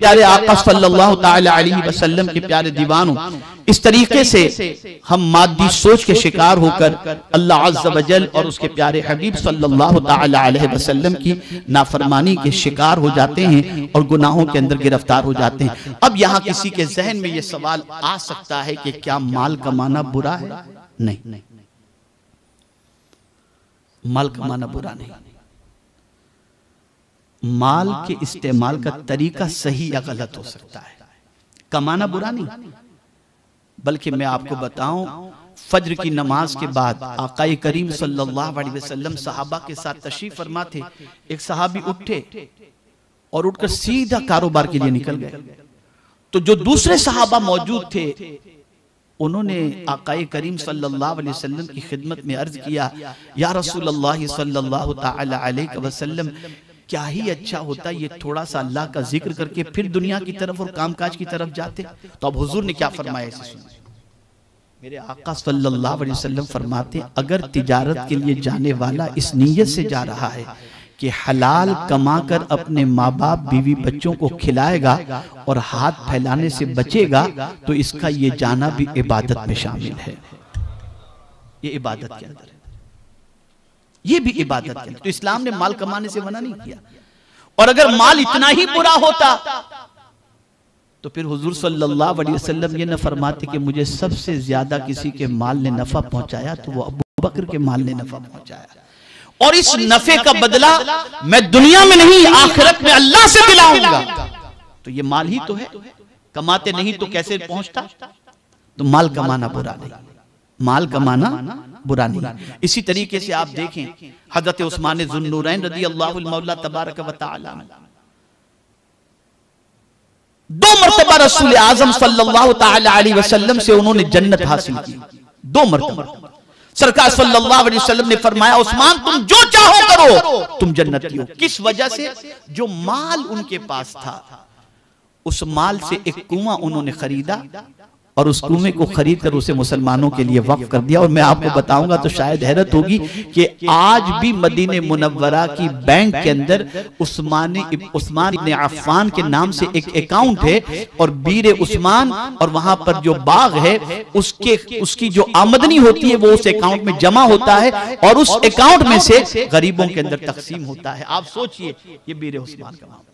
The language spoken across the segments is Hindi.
प्यारे आका सल्लल्लाहु ताला अलैहि वसल्लम के प्यारे दीवानों, इस तरीके से हम मादी सोच के शिकार होकर अल्लाह अज़्ज़ व जल और उसके प्यारे हबीब सल्लल्लाहु ताला अलैहि वसल्लम की नाफरमानी के शिकार हो जाते हैं और गुनाहों के अंदर गिरफ्तार हो जाते हैं। अब यहाँ किसी के जहन में ये सवाल आ सकता है कि क्या माल कमाना बुरा है? नहीं, माल कमाना बुरा नहीं। माल के इस्तेमाल का तरीका सही या गलत हो सकता है, कमाना बुरा नहीं। बल्कि मैं आपको बताऊं, फज्र की नमाज के बाद आकाए करीम सल्लल्लाहु अलैहि वसल्लम सहाबा के साथ तशरीफ फरमा थे। एक सहाबी उठे और उठकर सीधा कारोबार के लिए निकल गए। तो जो दूसरे सहाबा मौजूद थे उन्होंने आकाए करीम सल्लल्लाहु अलैहि वसल्लम की खिदमत में अर्ज किया, या रसूलल्लाह सल्लल्लाहु ताला अलैहि वसल्लम, क्या ही अच्छा होता ये थोड़ा सा अल्लाह का जिक्र करके फिर दुनिया की तरफ और कामकाज की तरफ जाते। तो अब हुजूर ने क्या फरमाया, इसे सुनिए। मेरे आका सल्लल्लाहु अलैहि वसल्लम फरमाते, अगर तिजारत के लिए जाने वाला इस नीयत से जा रहा है कि हलाल कमाकर अपने माँ बाप बीवी बच्चों को खिलाएगा और हाथ फैलाने से बचेगा, तो इसका ये जाना भी इबादत में शामिल है। ये इबादत के अंदर है, ये भी इबादत है। तो इस्लाम ने माल कमाने से मना नहीं किया। और अगर माल इतना ही बुरा होता तो फिर हुजूर सल्लल्लाहु अलैहि वसल्लम ये न फरमाते कि मुझे सबसे ज्यादा किसी के माल ने नफा पहुंचाया तो वो अबू बकर के माल ने नफा पहुंचाया, और इस नफे का बदला मैं दुनिया में नहीं आखिरत में अल्लाह से दिलाऊंगा। तो ये माल ही तो है, कमाते नहीं तो कैसे पहुंचता? तो माल कमाना बुरा नहीं, माल कमाना बुरा नहीं। इसी तरीके से आप देखें हजरत उस्मान ज़ुन्नूरैन रज़ी अल्लाहु मौला तबारक व तआला 2 मरतबा रसूल आज़म सल्लल्लाहु ताला अलैहि वसल्लम से उन्होंने जन्नत हासिल की। 2 मरतबा सरकार सल्लल्लाहु अलैहि वसल्लम ने फरमाया, उस्मान तुम जो चाहो करो, तुम जन्नती हो। किस वजह से? जो माल उनके पास था, उस माल से एक कुआं उन्होंने खरीदा और उस कुएं को खरीद कर उसे मुसलमानों के लिए वक्फ कर दिया। और मैं आपको बताऊंगा तो शायद हैरत होगी कि आज भी मदीने मुनव्वरा की बैंक के अंदर उस्मान इब्न अफ़्फ़ान के नाम से एक अकाउंट है, और बीर उस्मान और वहां पर जो बाग है उसकी जो आमदनी होती है वो उस अकाउंट में जमा होता है और उस अकाउंट में से गरीबों के अंदर तकसीम होता है। आप सोचिए, ये बीर उस्मान का मामला।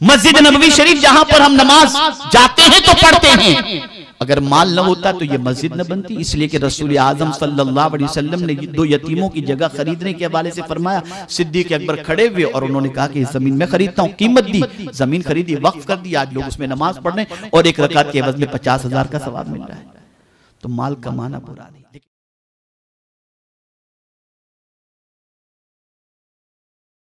मस्जिद नबवी शरीफ जहां पर हम नमाज जाते हैं तो पढ़ते हैं, अगर माल न होता तो ये मस्जिद न बनती। इसलिए कि रसूल आज़म सल्लल्लाहु अलैहि वसल्लम ने 2 यतीमों की जगह खरीदने के हवाले से फरमाया। सिद्दीक़ अकबर खड़े हुए और उन्होंने कहा कि जमीन में खरीदता हूँ, कीमत दी, जमीन खरीदी, वक्फ कर दी, आज लोग उसमें नमाज पढ़ रहे हैं और 1 रकात के एवज में 50,000 का सवाब मिल रहा है। तो माल कमाना बुरा नहीं।